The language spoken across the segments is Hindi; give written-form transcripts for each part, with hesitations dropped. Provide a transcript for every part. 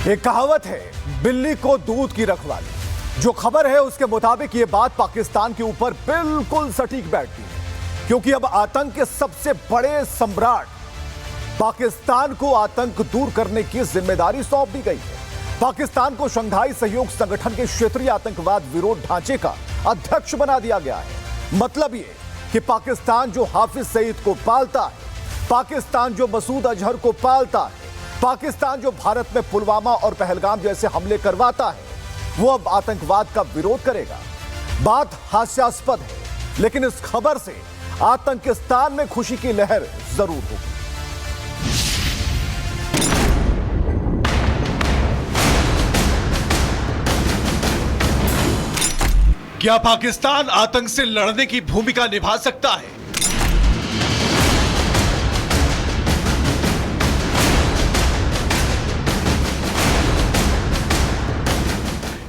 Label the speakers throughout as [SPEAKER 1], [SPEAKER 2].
[SPEAKER 1] एक कहावत है, बिल्ली को दूध की रखवाली। जो खबर है उसके मुताबिक ये बात पाकिस्तान के ऊपर बिल्कुल सटीक बैठती है, क्योंकि अब आतंक के सबसे बड़े सम्राट पाकिस्तान को आतंक दूर करने की जिम्मेदारी सौंप दी गई है। पाकिस्तान को शंघाई सहयोग संगठन के क्षेत्रीय आतंकवाद विरोध ढांचे का अध्यक्ष बना दिया गया है। मतलब ये कि पाकिस्तान जो हाफिज सईद को पालता है, पाकिस्तान जो मसूद अजहर को पालता है, पाकिस्तान जो भारत में पुलवामा और पहलगाम जैसे हमले करवाता है, वो अब आतंकवाद का विरोध करेगा। बात हास्यास्पद है, लेकिन इस खबर से आतंकिस्तान में खुशी की लहर जरूर होगी।
[SPEAKER 2] क्या पाकिस्तान आतंक से लड़ने की भूमिका निभा सकता है?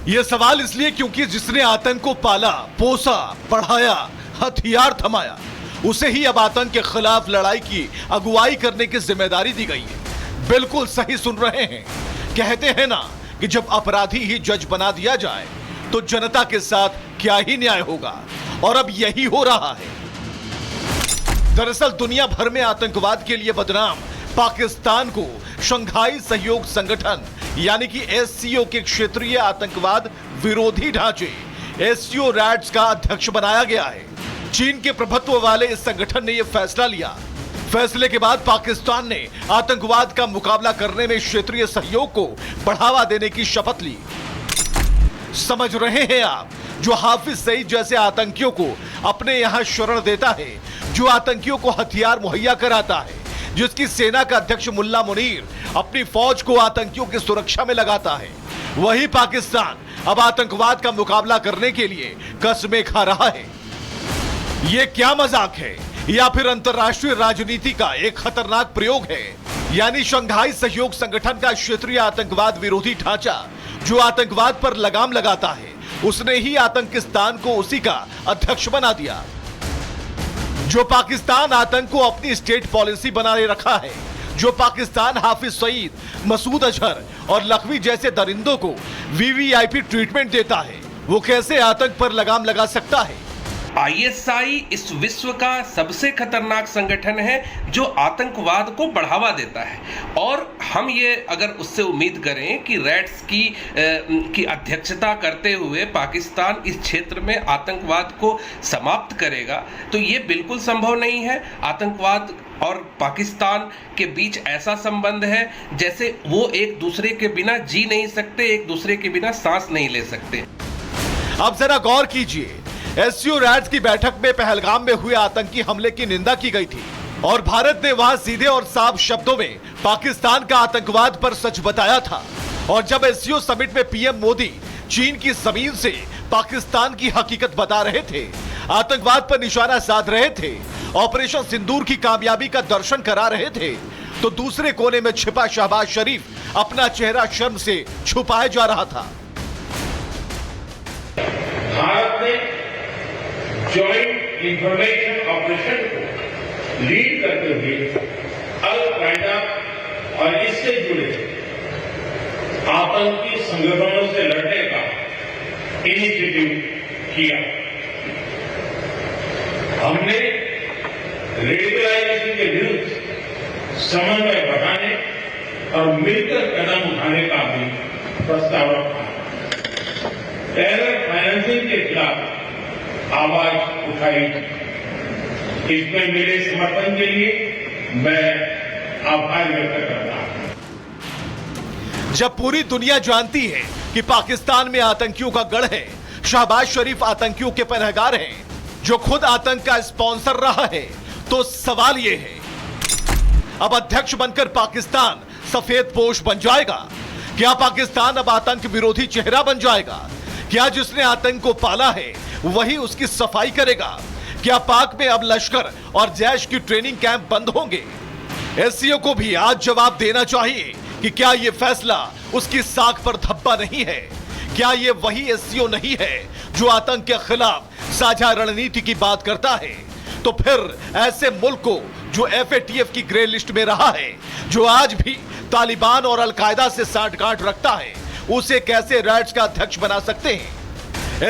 [SPEAKER 2] यह सवाल इसलिए क्योंकि जिसने आतंक को पाला, पोसा, पढ़ाया, हथियार थमाया, उसे ही अब आतंक के खिलाफ लड़ाई की अगुवाई करने की जिम्मेदारी दी गई है। बिल्कुल सही सुन रहे हैं। कहते हैं ना कि जब अपराधी ही जज बना दिया जाए तो जनता के साथ क्या ही न्याय होगा, और अब यही हो रहा है। दरअसल दुनिया भर में आतंकवाद के लिए बदनाम पाकिस्तान को शंघाई सहयोग संगठन यानी कि एससीओ के क्षेत्रीय आतंकवाद विरोधी ढांचे एससीओ रैड्स का अध्यक्ष बनाया गया है। चीन के प्रभुत्व वाले इस संगठन ने यह फैसला लिया। फैसले के बाद पाकिस्तान ने आतंकवाद का मुकाबला करने में क्षेत्रीय सहयोग को बढ़ावा देने की शपथ ली। समझ रहे हैं आप, जो हाफिज सईद जैसे आतंकियों को अपने यहां शरण देता है, जो आतंकियों को हथियार मुहैया कराता है, जिसकी सेना का अध्यक्ष मुल्ला मुनीर अपनी फौज को आतंकियों की सुरक्षा में लगाता है, वही पाकिस्तान अब आतंकवाद का मुकाबला करने के लिए कसमें खा रहा है। यह क्या मजाक है या फिर अंतरराष्ट्रीय राजनीति का एक खतरनाक प्रयोग है? यानी शंघाई सहयोग संगठन का क्षेत्रीय आतंकवाद विरोधी ढांचा जो आतंकवाद पर लगाम लगाता है, उसने ही आतंकिस्तान को उसी का अध्यक्ष बना दिया। जो पाकिस्तान आतंक को अपनी स्टेट पॉलिसी बनाए रखा है, जो पाकिस्तान हाफिज सईद, मसूद अजहर और लखवी जैसे दरिंदों को वीवीआईपी ट्रीटमेंट देता है, वो कैसे आतंक पर लगाम लगा सकता है?
[SPEAKER 3] आईएसआई इस विश्व का सबसे खतरनाक संगठन है जो आतंकवाद को बढ़ावा देता है, और हम ये अगर उससे उम्मीद करें कि रैट्स की अध्यक्षता करते हुए पाकिस्तान इस क्षेत्र में आतंकवाद को समाप्त करेगा, तो ये बिल्कुल संभव नहीं है। आतंकवाद और पाकिस्तान के बीच ऐसा संबंध है जैसे वो एक दूसरे के बिना जी नहीं सकते, एक दूसरे के बिना सांस नहीं ले सकते।
[SPEAKER 2] अब जरा गौर कीजिए, एससीओ रैड्स की बैठक में पहलगाम में हुए आतंकी हमले की निंदा की गई थी और भारत ने वहां सीधे और साफ शब्दों में पाकिस्तान का आतंकवाद पर सच बताया था। और जब एससीओ समिट में पीएम मोदी चीन की जमीन से पाकिस्तान की हकीकत बता रहे थे, आतंकवाद पर निशाना साध रहे थे, ऑपरेशन सिंदूर की कामयाबी का दर्शन करा रहे थे, तो दूसरे कोने में छिपा शहबाज शरीफ अपना चेहरा शर्म से छुपाए जा रहा था।
[SPEAKER 4] भारत ने जॉइंट इंफॉर्मेशन ऑपरेशन को लीड करते हुए अल कायदा और इससे जुड़े आतंकी संगठनों से लड़ने का इनिशिएटिव किया। हमने रेडिकलाइजेशन के विरुद्ध समन्वय बढ़ाने और मिलकर कदम उठाने का भी प्रस्ताव रखा। टेरर फाइनेंसिंग के खिलाफ आवाज उठाई। इसमें मेरे समर्थन के लिए मैं आभार व्यक्त करता हूं।
[SPEAKER 2] जब पूरी दुनिया जानती है कि पाकिस्तान में आतंकियों का गढ़ है, शहबाज शरीफ आतंकियों के पहरेदार हैं, जो खुद आतंक का स्पॉन्सर रहा है, तो सवाल यह है, अब अध्यक्ष बनकर पाकिस्तान सफेद पोश बन जाएगा? क्या पाकिस्तान अब आतंक विरोधी चेहरा बन जाएगा? क्या जिसने आतंक को पाला है वही उसकी सफाई करेगा? क्या पाक में अब लश्कर और जैश की ट्रेनिंग कैंप बंद होंगे? एससीओ को भी आज जवाब देना चाहिए कि क्या यह फैसला उसकी साख पर धब्बा नहीं है? क्या यह वही एससीओ नहीं है जो आतंक के खिलाफ साझा रणनीति की बात करता है, तो फिर ऐसे मुल्क को जो FATF की ग्रे लिस्ट में रहा है, जो आज भी तालिबान और अलकायदा से सांठगांठ रखता है, उसे कैसे रैट्स का अध्यक्ष बना सकते हैं?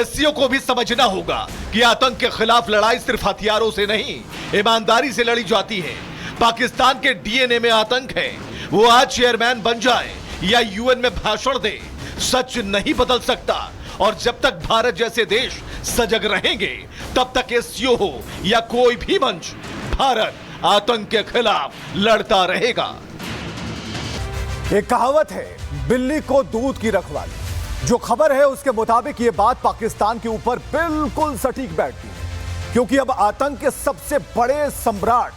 [SPEAKER 2] SCO को भी समझना होगा कि आतंक के खिलाफ लड़ाई सिर्फ हथियारों से नहीं, ईमानदारी से लड़ी जाती है। पाकिस्तान के DNA में आतंक है। वो आज चेयरमैन बन जाए या UN में भाषण दे, सच नहीं बदल सकता। और जब तक भारत जैसे देश सजग रहेंगे, तब तक SCO हो या कोई भी मंच, भारत आतंक के खिलाफ लड़ता रहेगा।
[SPEAKER 1] एक कहावत है, बिल्ली को दूध की रखवाली। जो खबर है उसके मुताबिक यह बात पाकिस्तान के ऊपर बिल्कुल सटीक बैठती है, क्योंकि अब आतंक के सबसे बड़े सम्राट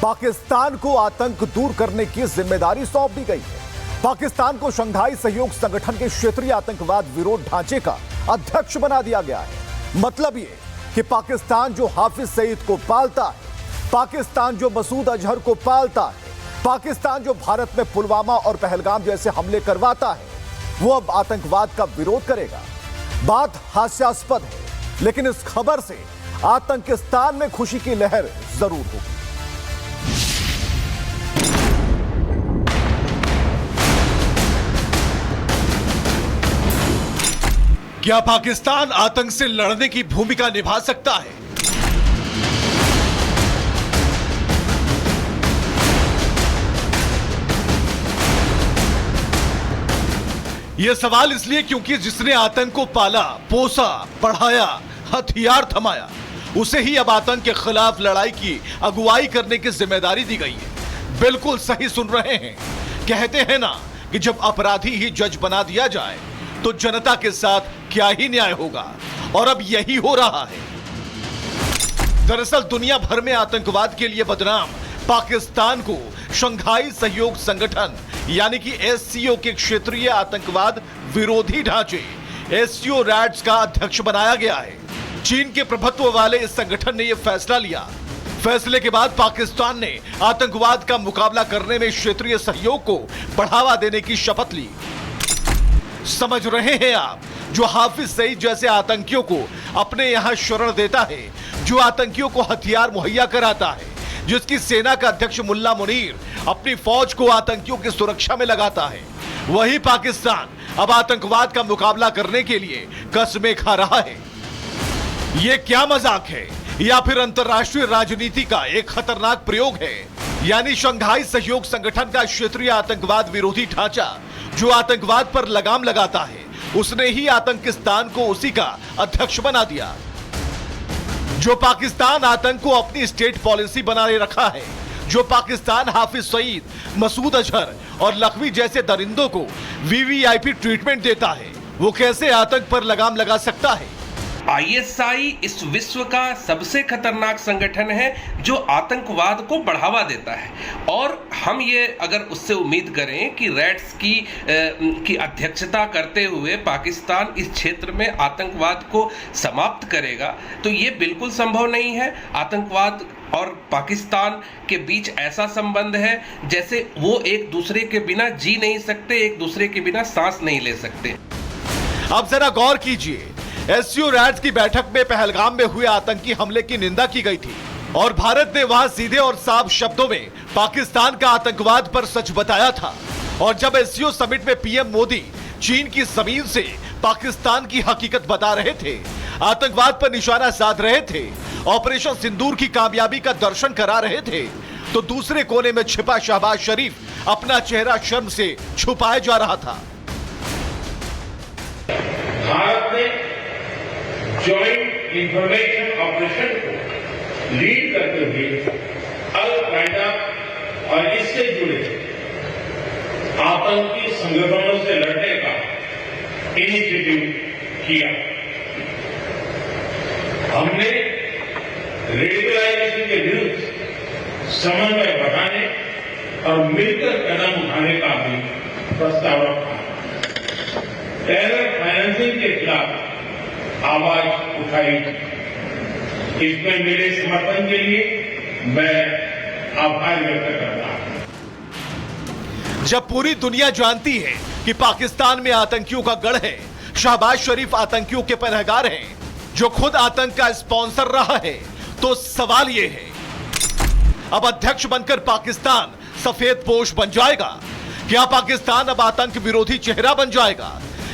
[SPEAKER 1] पाकिस्तान को आतंक दूर करने की जिम्मेदारी सौंप दी गई है। पाकिस्तान को शंघाई सहयोग संगठन के क्षेत्रीय आतंकवाद विरोध ढांचे का अध्यक्ष बना दिया गया है। मतलब यह कि पाकिस्तान जो हाफिज सईद को पालता है, पाकिस्तान जो मसूद अजहर को पालता है, पाकिस्तान जो भारत में पुलवामा और पहलगाम जैसे हमले करवाता है, वो अब आतंकवाद का विरोध करेगा। बात हास्यास्पद है, लेकिन इस खबर से आतंकिस्तान में खुशी की लहर जरूर होगी।
[SPEAKER 2] क्या पाकिस्तान आतंक से लड़ने की भूमिका निभा सकता है? यह सवाल इसलिए क्योंकि जिसने आतंक को पाला, पोसा, पढ़ाया, हथियार थमाया, उसे ही अब आतंक के खिलाफ लड़ाई की अगुवाई करने की जिम्मेदारी दी गई है। बिल्कुल सही सुन रहे हैं। कहते हैं ना कि जब अपराधी ही जज बना दिया जाए तो जनता के साथ क्या ही न्याय होगा, और अब यही हो रहा है। दरअसल दुनिया भर में आतंकवाद के लिए बदनाम पाकिस्तान को शंघाई सहयोग संगठन यानी कि SCO के क्षेत्रीय आतंकवाद विरोधी ढांचे SCO रैट्स का अध्यक्ष बनाया गया है। चीन के प्रभुत्व वाले इस संगठन ने यह फैसला लिया। फैसले के बाद पाकिस्तान ने आतंकवाद का मुकाबला करने में क्षेत्रीय सहयोग को बढ़ावा देने की शपथ ली। समझ रहे हैं आप, जो हाफिज सईद जैसे आतंकियों को अपने यहां शरण देता है, जो आतंकियों को हथियार मुहैया कराता है, जिसकी सेना का अध्यक्ष मुल्ला मुनीर अपनी फौज को आतंकियों की सुरक्षा में लगाता है, वही पाकिस्तान अब आतंकवाद का मुकाबला करने के लिए कस्में खा रहा है। यह क्या मजाक है या फिर अंतरराष्ट्रीय राजनीति का एक खतरनाक प्रयोग है? यानी शंघाई सहयोग संगठन का क्षेत्रीय आतंकवाद विरोधी ढांचा जो आतंकवाद पर लगाम लगाता है, उसने ही आतंकिस्तान को उसी का अध्यक्ष बना दिया। जो पाकिस्तान आतंक को अपनी स्टेट पॉलिसी बनाए रखा है, जो पाकिस्तान हाफिज सईद, मसूद अजहर और लखवी जैसे दरिंदों को VVIP ट्रीटमेंट देता है, वो कैसे आतंक पर लगाम लगा सकता है?
[SPEAKER 3] ISI इस विश्व का सबसे खतरनाक संगठन है जो आतंकवाद को बढ़ावा देता है, और हम ये अगर उससे उम्मीद करें कि रैट्स की अध्यक्षता करते हुए पाकिस्तान इस क्षेत्र में आतंकवाद को समाप्त करेगा, तो ये बिल्कुल संभव नहीं है। आतंकवाद और पाकिस्तान के बीच ऐसा संबंध है जैसे वो एक दूसरे के बिना जी नहीं सकते, एक दूसरे के बिना सांस नहीं ले सकते।
[SPEAKER 2] अब जरा गौर कीजिए, SCO रैट्स की बैठक में पहलगाम में हुए आतंकी हमले की निंदा की गई थी और भारत ने वहां सीधे और साफ शब्दों में पाकिस्तान का आतंकवाद पर सच बताया था। और जब SCO समिट में PM मोदी चीन की जमीन से पाकिस्तान की हकीकत बता रहे थे, आतंकवाद पर निशाना साध रहे थे, ऑपरेशन सिंदूर की कामयाबी का दर्शन करा रहे थे, तो दूसरे कोने में छिपा शहबाज शरीफ अपना चेहरा शर्म से छुपाए जा रहा था।
[SPEAKER 4] भारत ने जॉइंट इंफॉर्मेशन ऑपरेशन को लीड करते हुए अल-कायदा और इससे जुड़े आतंकी संगठनों से लड़ने का इनिशिएटिव किया। हमने रेडिकलाइजेशन के विरुद्ध समन्वय बढ़ाने और मिलकर कदम उठाने का भी प्रस्ताव रखा। टेरर फाइनेंसिंग के खिलाफ आवाज उठाई। इसमें मेरे समर्थन के लिए मैं आभार व्यक्त करता हूं।
[SPEAKER 2] जब पूरी दुनिया जानती है कि पाकिस्तान में आतंकियों का गढ़ है, शहबाज शरीफ आतंकियों के पहरेदार हैं, जो खुद आतंक का स्पॉन्सर रहा है, तो सवाल यह है, अब अध्यक्ष बनकर पाकिस्तान सफेद पोश बन जाएगा? क्या पाकिस्तान अब आतंक विरोधी चेहरा बन जाएगा?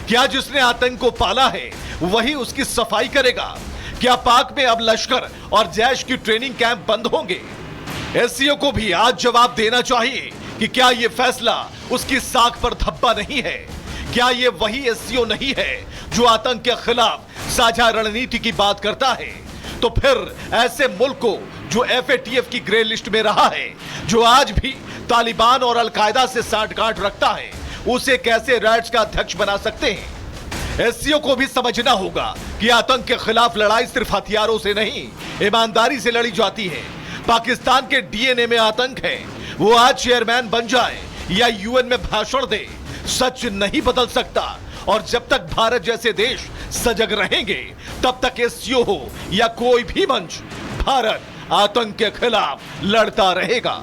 [SPEAKER 2] क्या जिसने आतंक को पाला है वही उसकी सफाई करेगा? क्या पाक में अब लश्कर और जैश की ट्रेनिंग कैंप बंद होंगे? एससीओ को भी आज जवाब देना चाहिए कि क्या यह फैसला उसकी साख पर धब्बा नहीं है? क्या यह वही एससीओ नहीं है जो आतंक के खिलाफ साझा रणनीति की बात करता है? तो फिर ऐसे मुल्क को जो एफएटीएफ की ग्रे लिस्ट में रहा है, जो आज भी तालिबान और अलकायदा से सांठगांठ रखता है, उसे कैसे रैट्स का अध्यक्ष बना सकते हैं? एससीओ को भी समझना होगा कि आतंक के खिलाफ लड़ाई सिर्फ हथियारों से नहीं, ईमानदारी से लड़ी जाती है। पाकिस्तान के डीएनए में आतंक है। वो आज चेयरमैन बन जाए या यूएन में भाषण दे, सच नहीं बदल सकता। और जब तक भारत जैसे देश सजग रहेंगे, तब तक एससीओ हो या कोई भी मंच, भारत आतंक के खिलाफ लड़ता रहेगा।